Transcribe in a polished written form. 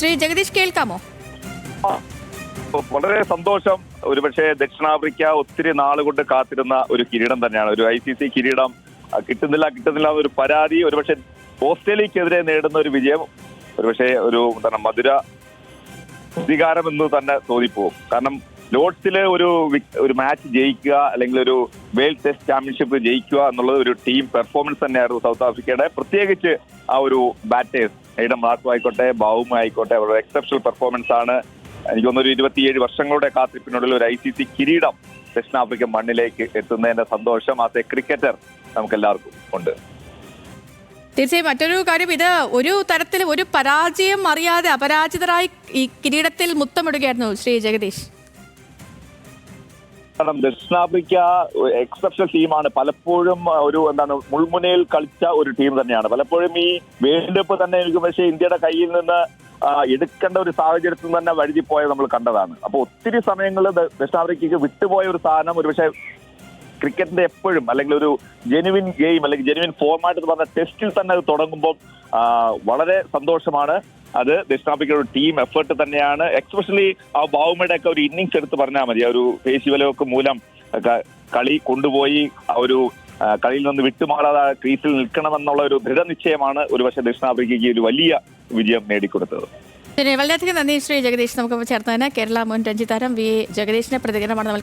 ശ്രീ ജഗദീഷ് കേൾക്കാമോ? വളരെ സന്തോഷം. ഒരുപക്ഷെ ദക്ഷിണാഫ്രിക്ക ഒത്തിരി നാളുകൊണ്ട് കാത്തിരുന്ന ഒരു കിരീടം തന്നെയാണ്. ഒരു ICC കിരീടം കിട്ടുന്നില്ല ഒരു പരാതി. ഒരുപക്ഷെ ഓസ്ട്രേലിയക്കെതിരെ നേടുന്ന ഒരു വിജയം ഒരുപക്ഷെ ഒരു എന്താണ് മധുര അധികാരം എന്ന് തന്നെ തോന്നിപ്പോകും. കാരണം ലോർഡ്സില് ഒരു മാച്ച് ജയിക്കുക അല്ലെങ്കിൽ ഒരു വേൾഡ് ടെസ്റ്റ് ചാമ്പ്യൻഷിപ്പ് ജയിക്കുക എന്നുള്ളത് ഒരു ടീം പെർഫോമൻസ് തന്നെയായിരുന്നു സൗത്ത് ആഫ്രിക്കയുടെ. പ്രത്യേകിച്ച് ആ ഒരു ബാറ്റേഴ്സ് എയ്ഡൻ മാർക്രോ ആയിക്കോട്ടെ, ബൗമ ആയിക്കോട്ടെ, അവരുടെ എക്സെപ്ഷണൽ പെർഫോമൻസ് ആണ്. എനിക്ക് തോന്നുന്നു 27 വർഷങ്ങളുടെ കാത്തിരിപ്പിനുള്ളിൽ ഒരു ICC കിരീടം ദക്ഷിണാഫ്രിക്കൻ മണ്ണിലേക്ക് എത്തുന്നതിന്റെ സന്തോഷം ആസ് എ ക്രിക്കറ്റർ നമുക്ക് എല്ലാവർക്കും ഉണ്ട്. തീർച്ചയായും മറ്റൊരു കാര്യം, ഇത് ഒരു തരത്തിൽ ഒരു പരാജയം അറിയാതെ അപരാജിതരായി ഈ കിരീടത്തിൽ മുത്തമിടുകയായിരുന്നു ശ്രീ ജഗദീഷ്. കാരണം ദക്ഷിണാഫ്രിക്ക എക്സെപ്ഷണൽ ടീമാണ്. പലപ്പോഴും ഒരു മുൾമുനയിൽ കളിച്ച ഒരു ടീം തന്നെയാണ്. പലപ്പോഴും ഈ വേൾഡ് കപ്പ് തന്നെ എനിക്ക് പക്ഷേ ഇന്ത്യയുടെ കയ്യിൽ നിന്ന് എടുക്കേണ്ട ഒരു സാഹചര്യത്തിൽ തന്നെ വഴുതിപ്പോയത് നമ്മൾ കണ്ടതാണ്. അപ്പൊ ഒത്തിരി സമയങ്ങളിൽ ദക്ഷിണാഫ്രിക്കയ്ക്ക് വിട്ടുപോയ ഒരു സാധനം ഒരുപക്ഷെ ക്രിക്കറ്റിന്റെ എപ്പോഴും അല്ലെങ്കിൽ ഒരു ജെനുവിൻ ഗെയിം അല്ലെങ്കിൽ ജെനുവിൻ ഫോർമാറ്റ് എന്ന് പറഞ്ഞ ടെസ്റ്റിൽ തന്നെ അത് തുടങ്ങുമ്പോൾ വളരെ സന്തോഷമാണ്. അത് ദക്ഷിണാഫ്രിക്കയുടെ ഒരു ടീം എഫേർട്ട് തന്നെയാണ്. എക്സ്പെഷ്യലി ആ ബൗമയുടെ ഒക്കെ ഒരു ഇന്നിങ്സ് എടുത്ത് പറഞ്ഞാൽ മതി. ആ ഒരു പേശിവലയൊക്കെ മൂലം കളി കൊണ്ടുപോയി ആ ഒരു കളിയിൽ നിന്ന് വിട്ടുമാറാതെ ക്രീസിൽ നിൽക്കണമെന്നുള്ള ഒരു ദൃഢനിശ്ചയമാണ് ഒരുപക്ഷെ ദക്ഷിണാഫ്രിക്കയ്ക്ക് ഒരു വലിയ വിജയം നേടിക്കൊടുത്തത്. വളരെയധികം നന്ദി ശ്രീ ജഗദീഷ്. നമുക്ക് ചേർത്തതിന് കേരള മുൻ രഞ്ജി താരം VA ജഗദീഷിന്റെ പ്രതികരണമാണ് നമ്മൾ